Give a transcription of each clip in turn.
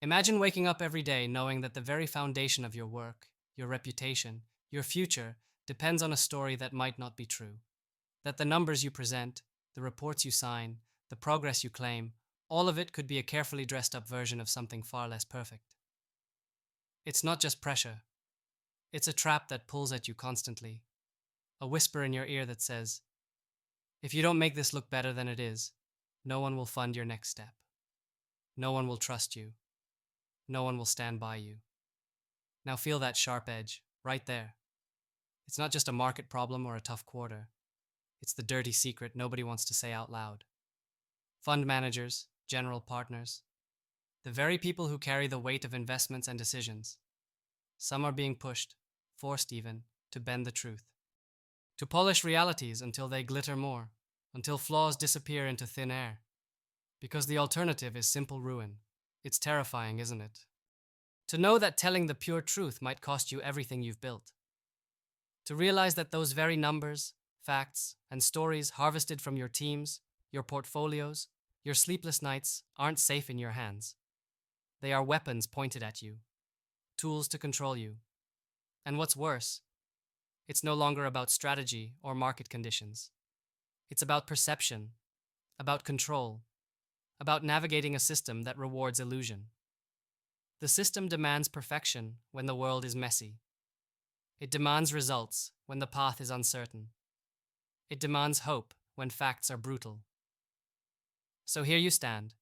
Imagine waking up every day knowing that the very foundation of your work, your reputation, your future depends on a story that might not be true. That the numbers you present, the reports you sign, the progress you claim, all of it could be a carefully dressed up version of something far less perfect. It's not just pressure, it's a trap that pulls at you constantly, a whisper in your ear that says, if you don't make this look better than it is, no one will fund your next step. No one will trust you. No one will stand by you. Now feel that sharp edge, right there. It's not just a market problem or a tough quarter. It's the dirty secret nobody wants to say out loud. Fund managers, general partners, the very people who carry the weight of investments and decisions. Some are being pushed, forced even, to bend the truth. To polish realities until they glitter more, until flaws disappear into thin air. Because the alternative is simple ruin. It's terrifying, isn't it? To know that telling the pure truth might cost you everything you've built. To realize that those very numbers, facts, and stories harvested from your teams, your portfolios, your sleepless nights aren't safe in your hands. They are weapons pointed at you, tools to control you. And what's worse, it's no longer about strategy or market conditions. It's about perception, about control, about navigating a system that rewards illusion. The system demands perfection when the world is messy. It demands results when the path is uncertain. It demands hope when facts are brutal. So here you stand,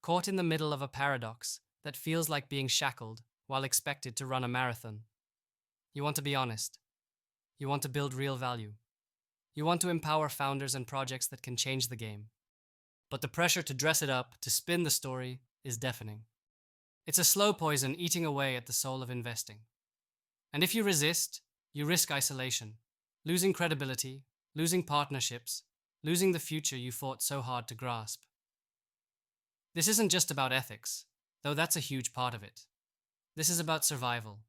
caught in the middle of a paradox that feels like being shackled while expected to run a marathon. You want to be honest. You want to build real value. You want to empower founders and projects that can change the game. But the pressure to dress it up, to spin the story, is deafening. It's a slow poison eating away at the soul of investing. And if you resist, you risk isolation, losing credibility, losing partnerships, losing the future you fought so hard to grasp. This isn't just about ethics, though that's a huge part of it. This is about survival.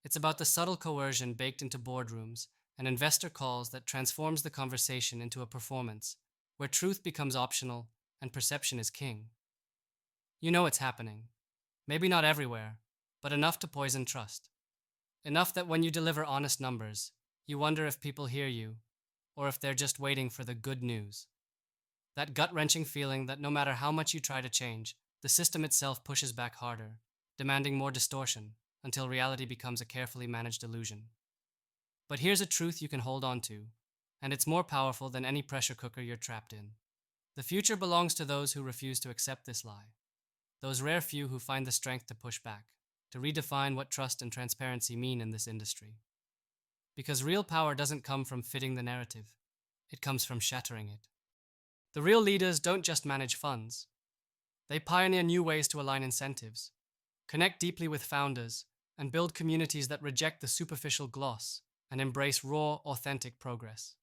It's about the subtle coercion baked into boardrooms and investor calls that transforms the conversation into a performance, where truth becomes optional and perception is king. You know it's happening. Maybe not everywhere, but enough to poison trust. Enough that when you deliver honest numbers, you wonder if people hear you, or if they're just waiting for the good news. That gut-wrenching feeling that no matter how much you try to change, the system itself pushes back harder, demanding more distortion, until reality becomes a carefully managed illusion. But here's a truth you can hold on to, and it's more powerful than any pressure cooker you're trapped in. The future belongs to those who refuse to accept this lie. Those rare few who find the strength to push back, to redefine what trust and transparency mean in this industry. Because real power doesn't come from fitting the narrative, it comes from shattering it. The real leaders don't just manage funds. They pioneer new ways to align incentives, connect deeply with founders, and build communities that reject the superficial gloss and embrace raw, authentic progress.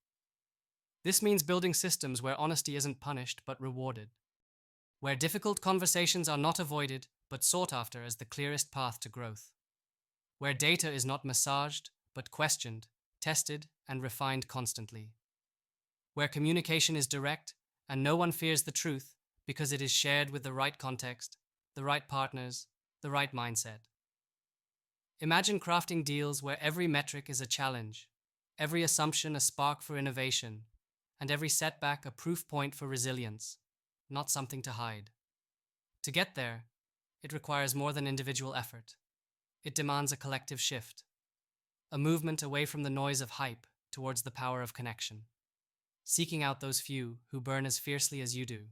This means building systems where honesty isn't punished but rewarded, where difficult conversations are not avoided but sought after as the clearest path to growth, where data is not massaged but questioned, tested, and refined constantly, where communication is direct and no one fears the truth because it is shared with the right context, the right partners, the right mindset. Imagine crafting deals where every metric is a challenge, every assumption a spark for innovation, and every setback a proof point for resilience, not something to hide. To get there, it requires more than individual effort. It demands a collective shift, a movement away from the noise of hype towards the power of connection, seeking out those few who burn as fiercely as you do,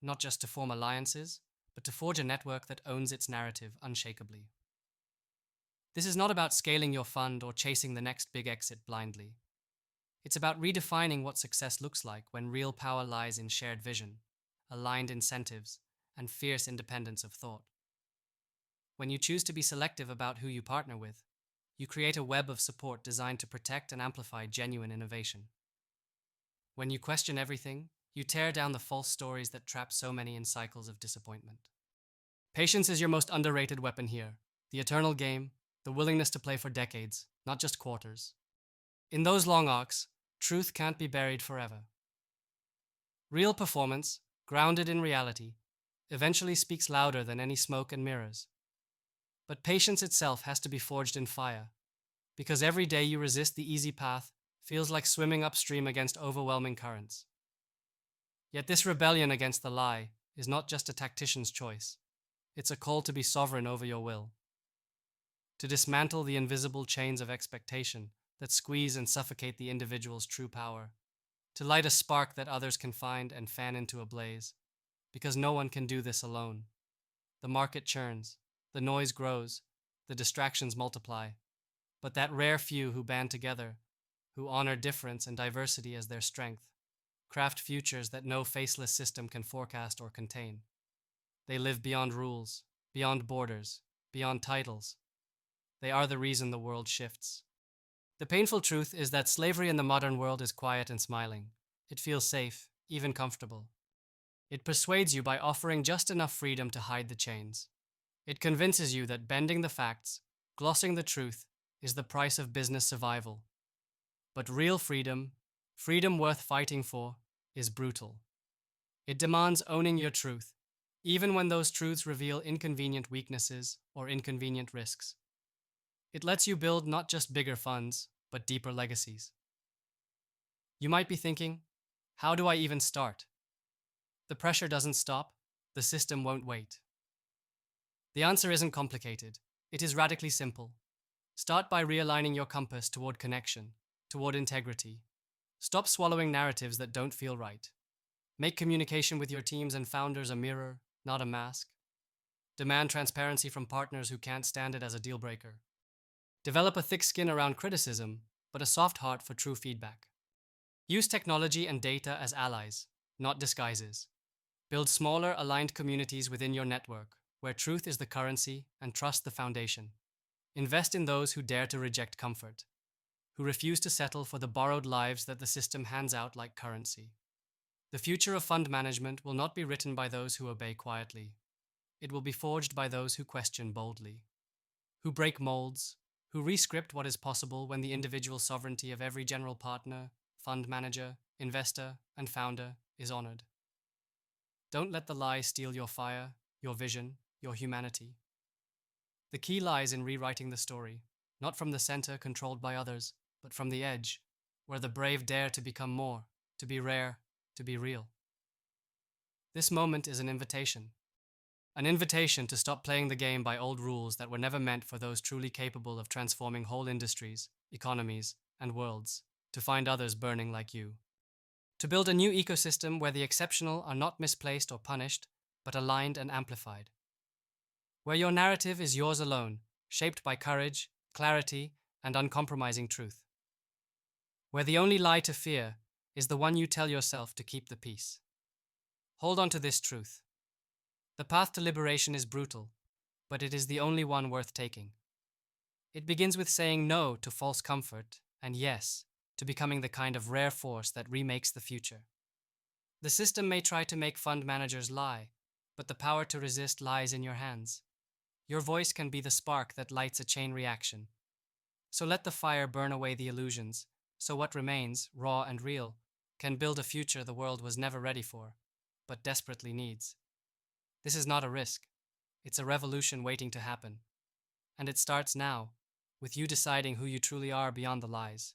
not just to form alliances, but to forge a network that owns its narrative unshakably. This is not about scaling your fund or chasing the next big exit blindly. It's about redefining what success looks like when real power lies in shared vision, aligned incentives, and fierce independence of thought. When you choose to be selective about who you partner with, you create a web of support designed to protect and amplify genuine innovation. When you question everything, you tear down the false stories that trap so many in cycles of disappointment. Patience is your most underrated weapon here. The eternal game, the willingness to play for decades, not just quarters. In those long arcs, truth can't be buried forever. Real performance, grounded in reality, eventually speaks louder than any smoke and mirrors. But patience itself has to be forged in fire, because every day you resist the easy path feels like swimming upstream against overwhelming currents. Yet this rebellion against the lie is not just a tactician's choice, it's a call to be sovereign over your will, to dismantle the invisible chains of expectation that squeeze and suffocate the individual's true power, to light a spark that others can find and fan into a blaze, because no one can do this alone. The market churns, the noise grows, the distractions multiply, but that rare few who band together, who honor difference and diversity as their strength, craft futures that no faceless system can forecast or contain. They live beyond rules, beyond borders, beyond titles. They are the reason the world shifts. The painful truth is that slavery in the modern world is quiet and smiling. It feels safe, even comfortable. It persuades you by offering just enough freedom to hide the chains. It convinces you that bending the facts, glossing the truth, is the price of business survival. But real freedom, freedom worth fighting for, is brutal. It demands owning your truth, even when those truths reveal inconvenient weaknesses or inconvenient risks. It lets you build not just bigger funds, but deeper legacies. You might be thinking, how do I even start? The pressure doesn't stop, the system won't wait. The answer isn't complicated, it is radically simple. Start by realigning your compass toward connection, toward integrity. Stop swallowing narratives that don't feel right. Make communication with your teams and founders a mirror, not a mask. Demand transparency from partners who can't stand it as a deal breaker. Develop a thick skin around criticism, but a soft heart for true feedback. Use technology and data as allies, not disguises. Build smaller, aligned communities within your network, where truth is the currency and trust the foundation. Invest in those who dare to reject comfort, who refuse to settle for the borrowed lives that the system hands out like currency. The future of fund management will not be written by those who obey quietly. It will be forged by those who question boldly, who break molds, who rescript what is possible when the individual sovereignty of every general partner, fund manager, investor, and founder is honored. Don't let the lie steal your fire, your vision, your humanity. The key lies in rewriting the story, not from the center controlled by others, but from the edge, where the brave dare to become more, to be rare, to be real. This moment is an invitation to stop playing the game by old rules that were never meant for those truly capable of transforming whole industries, economies, and worlds, to find others burning like you. To build a new ecosystem where the exceptional are not misplaced or punished, but aligned and amplified. Where your narrative is yours alone, shaped by courage, clarity, and uncompromising truth. Where the only lie to fear is the one you tell yourself to keep the peace. Hold on to this truth. The path to liberation is brutal, but it is the only one worth taking. It begins with saying no to false comfort and yes to becoming the kind of rare force that remakes the future. The system may try to make fund managers lie, but the power to resist lies in your hands. Your voice can be the spark that lights a chain reaction. So let the fire burn away the illusions, so what remains, raw and real, can build a future the world was never ready for, but desperately needs. This is not a risk. It's a revolution waiting to happen. And it starts now, with you deciding who you truly are beyond the lies.